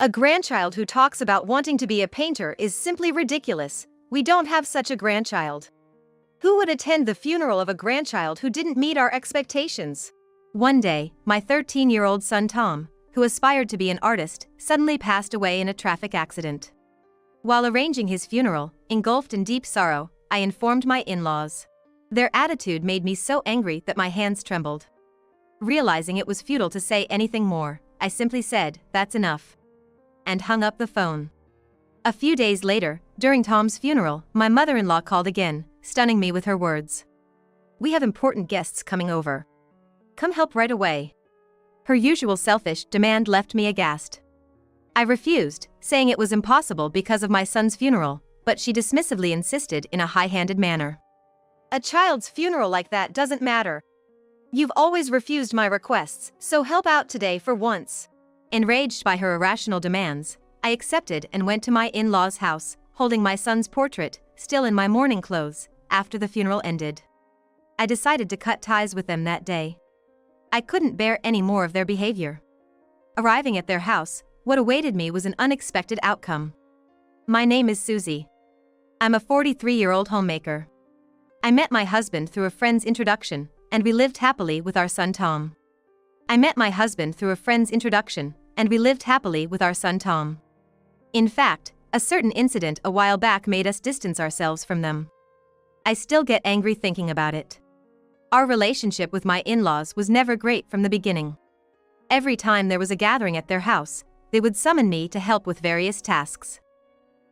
A grandchild who talks about wanting to be a painter is simply ridiculous. We don't have such a grandchild. Who would attend the funeral of a grandchild who didn't meet our expectations? One day, my 13-year-old son Tom, who aspired to be an artist, suddenly passed away in a traffic accident. While arranging his funeral, engulfed in deep sorrow, I informed my in-laws. Their attitude made me so angry that my hands trembled. Realizing it was futile to say anything more, I simply said, "That's enough," and hung up the phone. A few days later, during Tom's funeral, my mother-in-law called again, stunning me with her words. "We have important guests coming over. Come help right away." Her usual selfish demand left me aghast. I refused, saying it was impossible because of my son's funeral, but she dismissively insisted in a high-handed manner. "A child's funeral like that doesn't matter. You've always refused my requests, so help out today for once." Enraged by her irrational demands, I accepted and went to my in-laws' house, holding my son's portrait, still in my mourning clothes, after the funeral ended. I decided to cut ties with them that day. I couldn't bear any more of their behavior. Arriving at their house, what awaited me was an unexpected outcome. My name is Susie. I'm a 43-year-old homemaker. I met my husband through a friend's introduction, and we lived happily with our son Tom. In fact, a certain incident a while back made us distance ourselves from them. I still get angry thinking about it. Our relationship with my in-laws was never great from the beginning. Every time there was a gathering at their house, they would summon me to help with various tasks.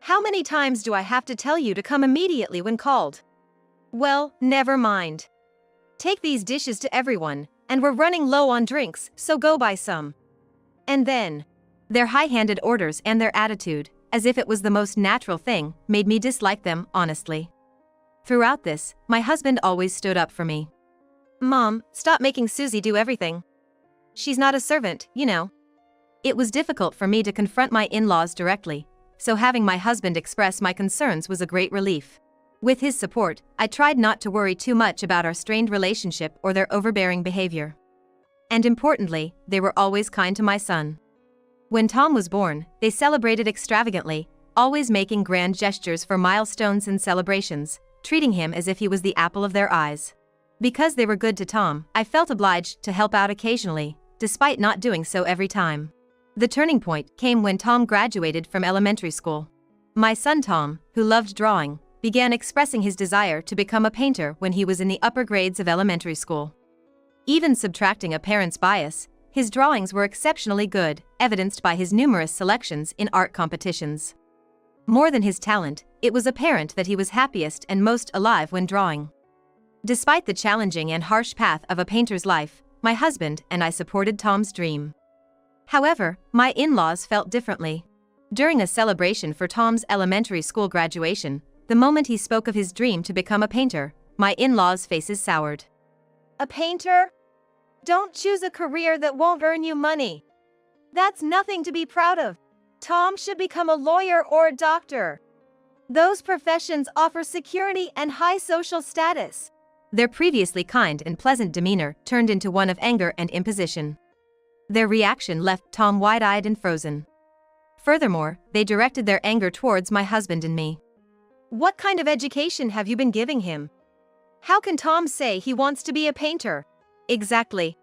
"How many times do I have to tell you to come immediately when called?" "Well, never mind. Take these dishes to everyone, and we're running low on drinks, so go buy some." And then, their high-handed orders and their attitude, as if it was the most natural thing, made me dislike them, honestly. Throughout this, my husband always stood up for me. "Mom, stop making Susie do everything. She's not a servant, you know." It was difficult for me to confront my in-laws directly, so having my husband express my concerns was a great relief. With his support, I tried not to worry too much about our strained relationship or their overbearing behavior. And importantly, they were always kind to my son. When Tom was born, they celebrated extravagantly, always making grand gestures for milestones and celebrations, treating him as if he was the apple of their eyes. Because they were good to Tom, I felt obliged to help out occasionally, despite not doing so every time. The turning point came when Tom graduated from elementary school. My son Tom, who loved drawing, began expressing his desire to become a painter when he was in the upper grades of elementary school. Even subtracting a parent's bias, his drawings were exceptionally good, evidenced by his numerous selections in art competitions. More than his talent, it was apparent that he was happiest and most alive when drawing. Despite the challenging and harsh path of a painter's life, my husband and I supported Tom's dream. However, my in-laws felt differently. During a celebration for Tom's elementary school graduation, the moment he spoke of his dream to become a painter, my in-laws' faces soured. "A painter? Don't choose a career that won't earn you money. That's nothing to be proud of. Tom should become a lawyer or a doctor. Those professions offer security and high social status." Their previously kind and pleasant demeanor turned into one of anger and imposition. Their reaction left Tom wide-eyed and frozen. Furthermore, they directed their anger towards my husband and me. "What kind of education have you been giving him? How can Tom say he wants to be a painter?" "Exactly.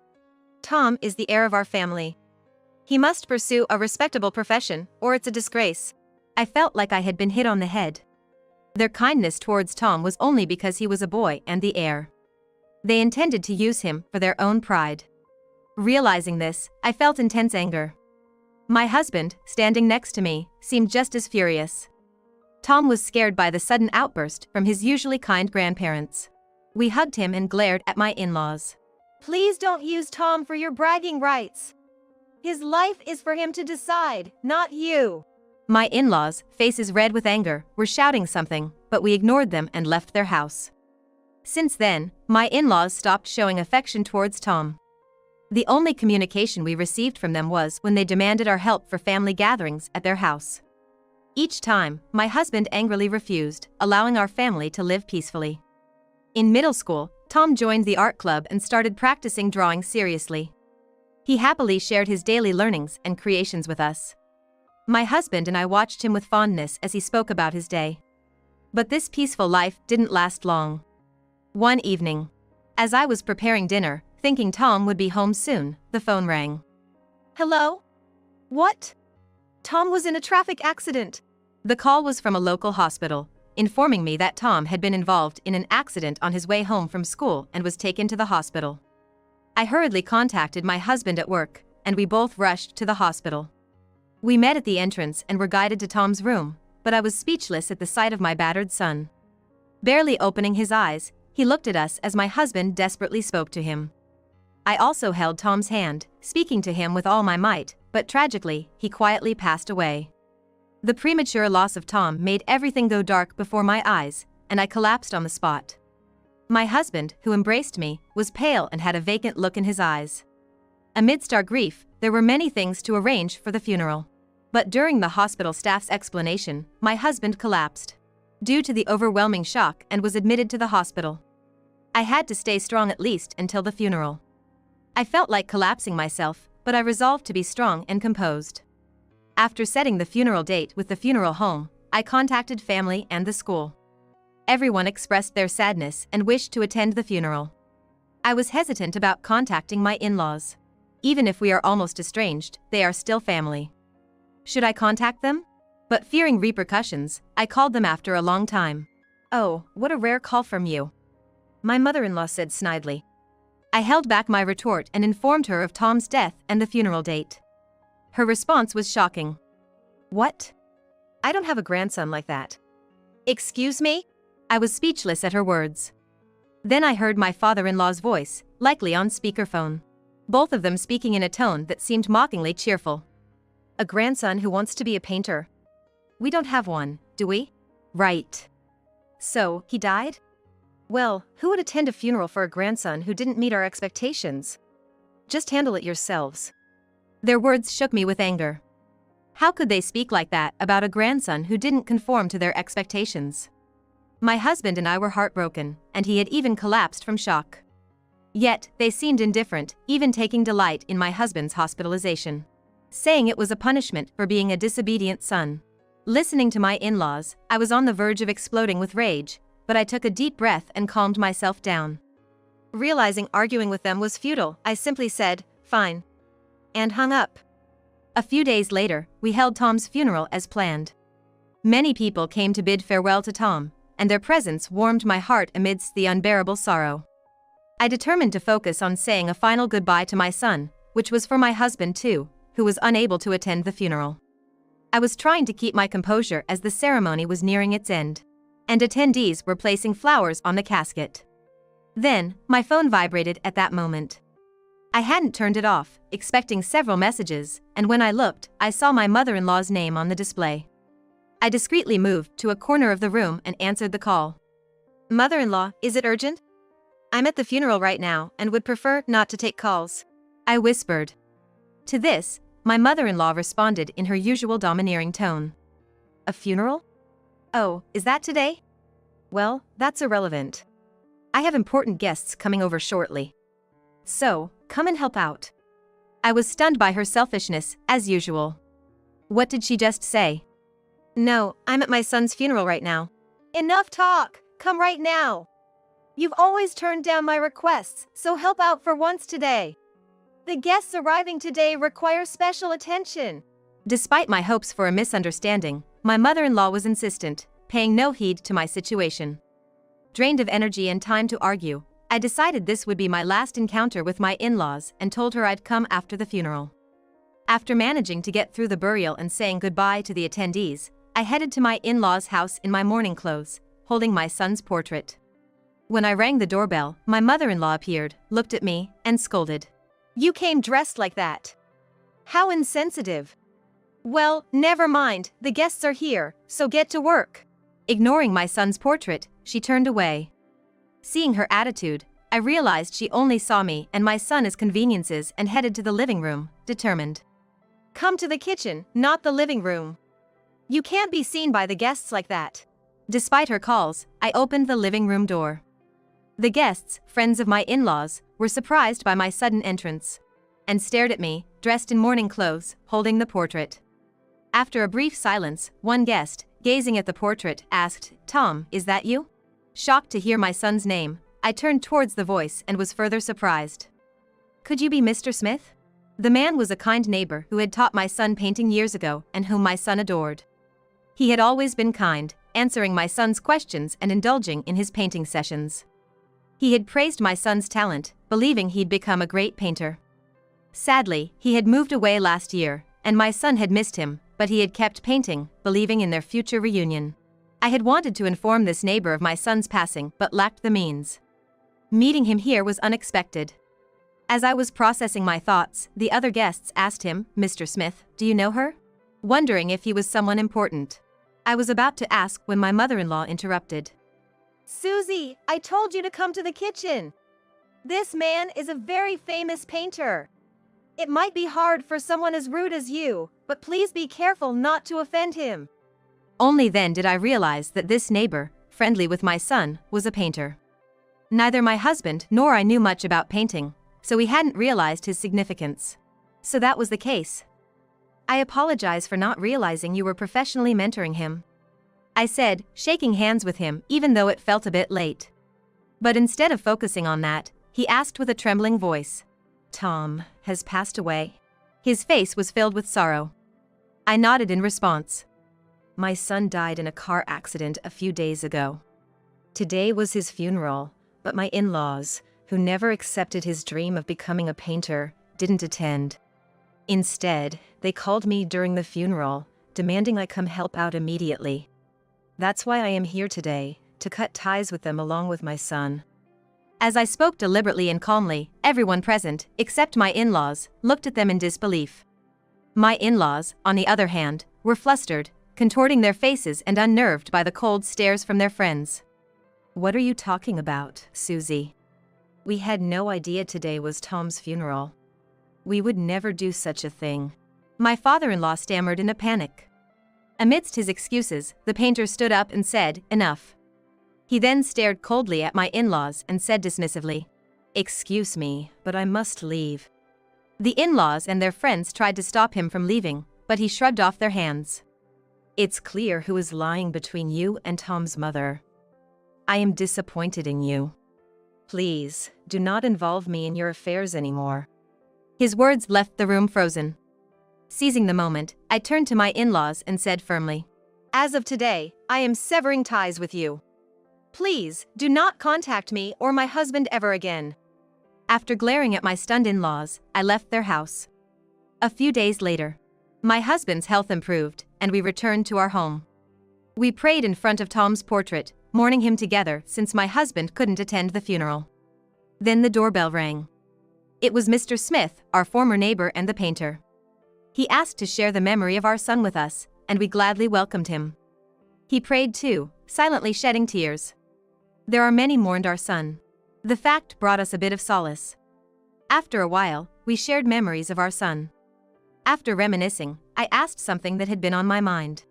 Tom is the heir of our family. He must pursue a respectable profession, or it's a disgrace." I felt like I had been hit on the head. Their kindness towards Tom was only because he was a boy and the heir. They intended to use him for their own pride. Realizing this, I felt intense anger. My husband, standing next to me, seemed just as furious. Tom was scared by the sudden outburst from his usually kind grandparents. We hugged him and glared at my in-laws. "Please don't use Tom for your bragging rights. His life is for him to decide, not you." My in-laws, faces red with anger, were shouting something, but we ignored them and left their house. Since then, my in-laws stopped showing affection towards Tom. The only communication we received from them was when they demanded our help for family gatherings at their house. Each time, my husband angrily refused, allowing our family to live peacefully. In middle school, Tom joined the art club and started practicing drawing seriously. He happily shared his daily learnings and creations with us. My husband and I watched him with fondness as he spoke about his day. But this peaceful life didn't last long. One evening, as I was preparing dinner, thinking Tom would be home soon, the phone rang. Hello? What? Tom was in a traffic accident. The call was from a local hospital, informing me that Tom had been involved in an accident on his way home from school and was taken to the hospital. I hurriedly contacted my husband at work, and we both rushed to the hospital. We met at the entrance and were guided to Tom's room, but I was speechless at the sight of my battered son. Barely opening his eyes, he looked at us as my husband desperately spoke to him. I also held Tom's hand, speaking to him with all my might, but tragically, he quietly passed away. The premature loss of Tom made everything go dark before my eyes, and I collapsed on the spot. My husband, who embraced me, was pale and had a vacant look in his eyes. Amidst our grief, there were many things to arrange for the funeral. But during the hospital staff's explanation, my husband collapsed due to the overwhelming shock and was admitted to the hospital. I had to stay strong at least until the funeral. I felt like collapsing myself, but I resolved to be strong and composed. After setting the funeral date with the funeral home, I contacted family and the school. Everyone expressed their sadness and wished to attend the funeral. I was hesitant about contacting my in-laws. Even if we are almost estranged, they are still family. Should I contact them? But fearing repercussions, I called them after a long time. "Oh, what a rare call from you," my mother-in-law said snidely. I held back my retort and informed her of Tom's death and the funeral date. Her response was shocking. "What? I don't have a grandson like that." Excuse me? I was speechless at her words. Then I heard my father-in-law's voice, likely on speakerphone. Both of them speaking in a tone that seemed mockingly cheerful. "A grandson who wants to be a painter? We don't have one, do we?" "Right. So, he died? Well, who would attend a funeral for a grandson who didn't meet our expectations? Just handle it yourselves." Their words shook me with anger. How could they speak like that about a grandson who didn't conform to their expectations? My husband and I were heartbroken, and he had even collapsed from shock. Yet, they seemed indifferent, even taking delight in my husband's hospitalization, saying it was a punishment for being a disobedient son. Listening to my in-laws, I was on the verge of exploding with rage, but I took a deep breath and calmed myself down. Realizing arguing with them was futile, I simply said, "Fine," and hung up. A few days later, we held Tom's funeral as planned. Many people came to bid farewell to Tom, and their presence warmed my heart amidst the unbearable sorrow. I determined to focus on saying a final goodbye to my son, which was for my husband too, who was unable to attend the funeral. I was trying to keep my composure as the ceremony was nearing its end, and attendees were placing flowers on the casket. Then, my phone vibrated at that moment. I hadn't turned it off, expecting several messages, and when I looked, I saw my mother-in-law's name on the display. I discreetly moved to a corner of the room and answered the call. "Mother-in-law, is it urgent? I'm at the funeral right now and would prefer not to take calls," I whispered. To this, my mother-in-law responded in her usual domineering tone. "A funeral? Oh, is that today? Well, that's irrelevant. I have important guests coming over shortly. So, come and help out." I was stunned by her selfishness, as usual. What did she just say? "No, I'm at my son's funeral right now." Enough talk! Come right now! You've always turned down my requests, so help out for once today. The guests arriving today require special attention. Despite my hopes for a misunderstanding, my mother-in-law was insistent, paying no heed to my situation. Drained of energy and time to argue, I decided this would be my last encounter with my in-laws and told her I'd come after the funeral. After managing to get through the burial and saying goodbye to the attendees, I headed to my in-laws' house in my mourning clothes, holding my son's portrait. When I rang the doorbell, my mother-in-law appeared, looked at me, and scolded. "You came dressed like that. How insensitive." "Well, never mind, the guests are here, so get to work." Ignoring my son's portrait, she turned away. Seeing her attitude, I realized she only saw me and my son as conveniences and headed to the living room, determined. "Come to the kitchen, not the living room. You can't be seen by the guests like that." Despite her calls, I opened the living room door. The guests, friends of my in-laws, were surprised by my sudden entrance and stared at me, dressed in mourning clothes, holding the portrait. After a brief silence, one guest, gazing at the portrait, asked, "Tom, is that you?" Shocked to hear my son's name, I turned towards the voice and was further surprised. "Could you be Mr. Smith?" The man was a kind neighbor who had taught my son painting years ago and whom my son adored. He had always been kind, answering my son's questions and indulging in his painting sessions. He had praised my son's talent, believing he'd become a great painter. Sadly, he had moved away last year, and my son had missed him, but he had kept painting, believing in their future reunion. I had wanted to inform this neighbor of my son's passing but lacked the means. Meeting him here was unexpected. As I was processing my thoughts, the other guests asked him, "Mr. Smith, do you know her?" Wondering if he was someone important. I was about to ask when my mother-in-law interrupted. Susie, I told you to come to the kitchen. This man is a very famous painter. It might be hard for someone as rude as you, but please be careful not to offend him. Only then did I realize that this neighbor, friendly with my son, was a painter. Neither my husband nor I knew much about painting, so we hadn't realized his significance. So that was the case. "I apologize for not realizing you were professionally mentoring him," I said, shaking hands with him even though it felt a bit late. But instead of focusing on that, he asked with a trembling voice, "Tom has passed away?" His face was filled with sorrow. I nodded in response. "My son died in a car accident a few days ago. Today was his funeral, but my in-laws, who never accepted his dream of becoming a painter, didn't attend. Instead, they called me during the funeral, demanding I come help out immediately. That's why I am here today, to cut ties with them along with my son." As I spoke deliberately and calmly, everyone present, except my in-laws, looked at them in disbelief. My in-laws, on the other hand, were flustered, contorting their faces and unnerved by the cold stares from their friends. "What are you talking about, Susie? We had no idea today was Tom's funeral. We would never do such a thing." My father-in-law stammered in a panic. Amidst his excuses, the painter stood up and said, "Enough." He then stared coldly at my in-laws and said dismissively, "Excuse me, but I must leave." The in-laws and their friends tried to stop him from leaving, but he shrugged off their hands. "It's clear who is lying between you and Tom's mother. I am disappointed in you. Please, do not involve me in your affairs anymore." His words left the room frozen. Seizing the moment, I turned to my in-laws and said firmly, "As of today, I am severing ties with you. Please, do not contact me or my husband ever again." After glaring at my stunned in-laws, I left their house. A few days later, my husband's health improved, and we returned to our home. We prayed in front of Tom's portrait, mourning him together since my husband couldn't attend the funeral. Then the doorbell rang. It was Mr. Smith, our former neighbor and the painter. He asked to share the memory of our son with us, and we gladly welcomed him. He prayed too, silently shedding tears. There are many mourned our son. The fact brought us a bit of solace. After a while, we shared memories of our son. After reminiscing, I asked something that had been on my mind.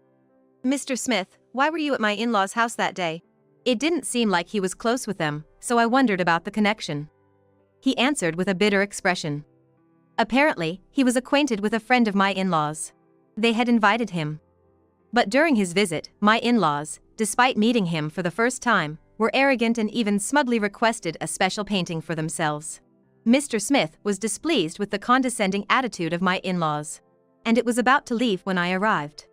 "Mr. Smith, why were you at my in-laws' house that day?" It didn't seem like he was close with them, so I wondered about the connection. He answered with a bitter expression. Apparently, he was acquainted with a friend of my in-laws. They had invited him. But during his visit, my in-laws, despite meeting him for the first time, were arrogant and even smugly requested a special painting for themselves. Mr. Smith was displeased with the condescending attitude of my in-laws, and it was about to leave when I arrived.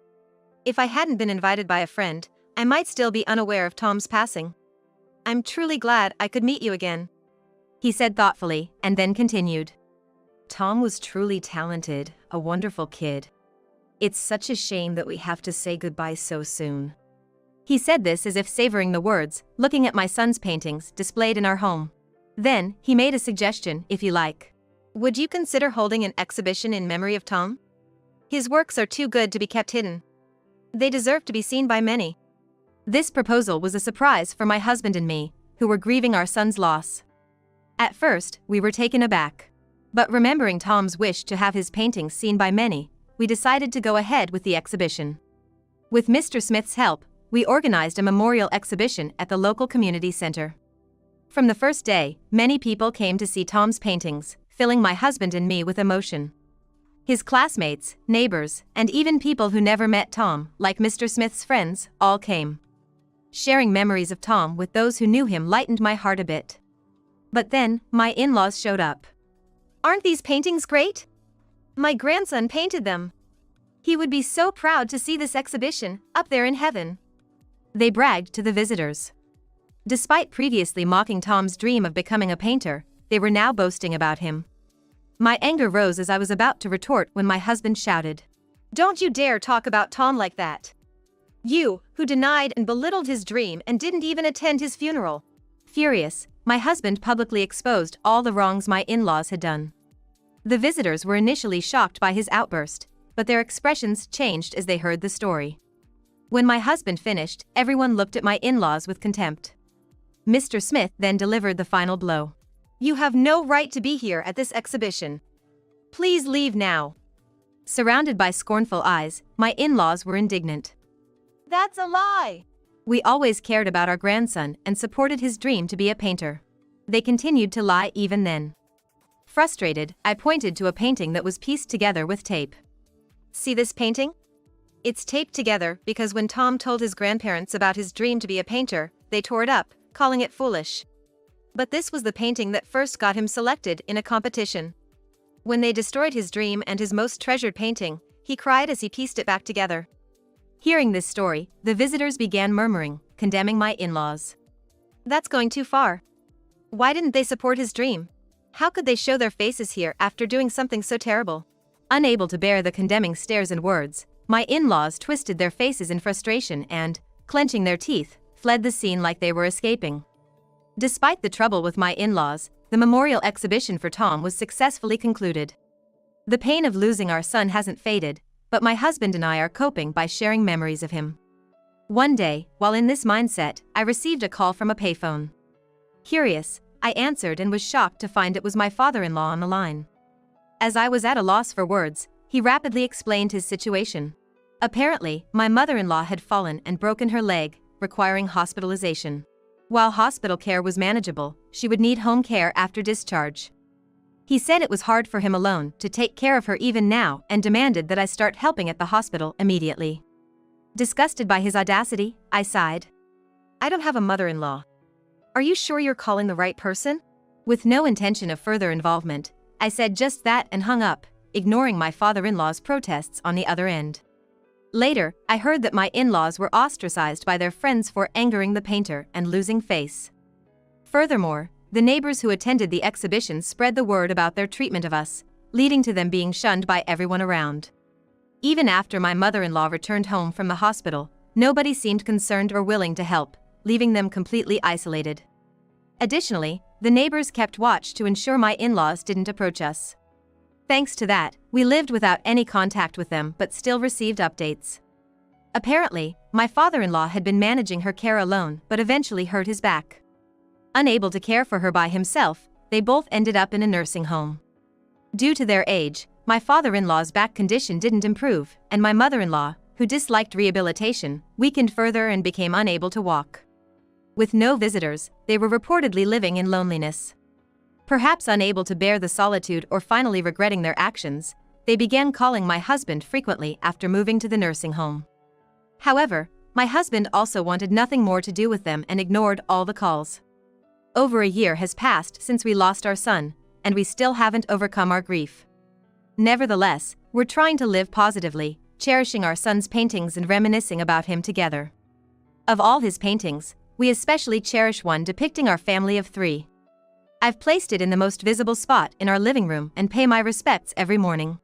"If I hadn't been invited by a friend, I might still be unaware of Tom's passing. I'm truly glad I could meet you again," he said thoughtfully, and then continued. "Tom was truly talented, a wonderful kid. It's such a shame that we have to say goodbye so soon." He said this as if savoring the words, looking at my son's paintings displayed in our home. Then, he made a suggestion, "If you like, would you consider holding an exhibition in memory of Tom? His works are too good to be kept hidden. They deserve to be seen by many." This proposal was a surprise for my husband and me, who were grieving our son's loss. At first, we were taken aback. But remembering Tom's wish to have his paintings seen by many, we decided to go ahead with the exhibition. With Mr. Smith's help, we organized a memorial exhibition at the local community center. From the first day, many people came to see Tom's paintings, filling my husband and me with emotion. His classmates, neighbors, and even people who never met Tom, like Mr. Smith's friends, all came. Sharing memories of Tom with those who knew him lightened my heart a bit. But then, my in-laws showed up. Aren't these paintings great? My grandson painted them. He would be so proud to see this exhibition, up there in heaven. They bragged to the visitors. Despite previously mocking Tom's dream of becoming a painter, they were now boasting about him. My anger rose as I was about to retort when my husband shouted, "Don't you dare talk about Tom like that. You, who denied and belittled his dream and didn't even attend his funeral." Furious, my husband publicly exposed all the wrongs my in-laws had done. The visitors were initially shocked by his outburst, but their expressions changed as they heard the story. When my husband finished, everyone looked at my in-laws with contempt. Mr. Smith then delivered the final blow. "You have no right to be here at this exhibition. Please leave now." Surrounded by scornful eyes, my in-laws were indignant. "That's a lie." "We always cared about our grandson and supported his dream to be a painter." They continued to lie even then. Frustrated, I pointed to a painting that was pieced together with tape. "See this painting? It's taped together because when Tom told his grandparents about his dream to be a painter, they tore it up, calling it foolish. But this was the painting that first got him selected in a competition. When they destroyed his dream and his most treasured painting, he cried as he pieced it back together." Hearing this story, the visitors began murmuring, condemning my in-laws. "That's going too far. Why didn't they support his dream? How could they show their faces here after doing something so terrible?" Unable to bear the condemning stares and words, my in-laws twisted their faces in frustration and, clenching their teeth, fled the scene like they were escaping. Despite the trouble with my in-laws, the memorial exhibition for Tom was successfully concluded. The pain of losing our son hasn't faded, but my husband and I are coping by sharing memories of him. One day, while in this mindset, I received a call from a payphone. Curious, I answered and was shocked to find it was my father-in-law on the line. As I was at a loss for words, he rapidly explained his situation. Apparently, my mother-in-law had fallen and broken her leg, requiring hospitalization. While hospital care was manageable, she would need home care after discharge. He said it was hard for him alone to take care of her even now and demanded that I start helping at the hospital immediately. Disgusted by his audacity, I sighed. "I don't have a mother-in-law. Are you sure you're calling the right person?" With no intention of further involvement, I said just that and hung up, ignoring my father-in-law's protests on the other end. Later, I heard that my in-laws were ostracized by their friends for angering the painter and losing face. Furthermore, the neighbors who attended the exhibition spread the word about their treatment of us, leading to them being shunned by everyone around. Even after my mother-in-law returned home from the hospital, nobody seemed concerned or willing to help, leaving them completely isolated. Additionally, the neighbors kept watch to ensure my in-laws didn't approach us. Thanks to that, we lived without any contact with them but still received updates. Apparently, my father-in-law had been managing her care alone but eventually hurt his back. Unable to care for her by himself, they both ended up in a nursing home. Due to their age, my father-in-law's back condition didn't improve, and my mother-in-law, who disliked rehabilitation, weakened further and became unable to walk. With no visitors, they were reportedly living in loneliness. Perhaps unable to bear the solitude or finally regretting their actions, they began calling my husband frequently after moving to the nursing home. However, my husband also wanted nothing more to do with them and ignored all the calls. Over a year has passed since we lost our son, and we still haven't overcome our grief. Nevertheless, we're trying to live positively, cherishing our son's paintings and reminiscing about him together. Of all his paintings, we especially cherish one depicting our family of 3. I've placed it in the most visible spot in our living room and pay my respects every morning.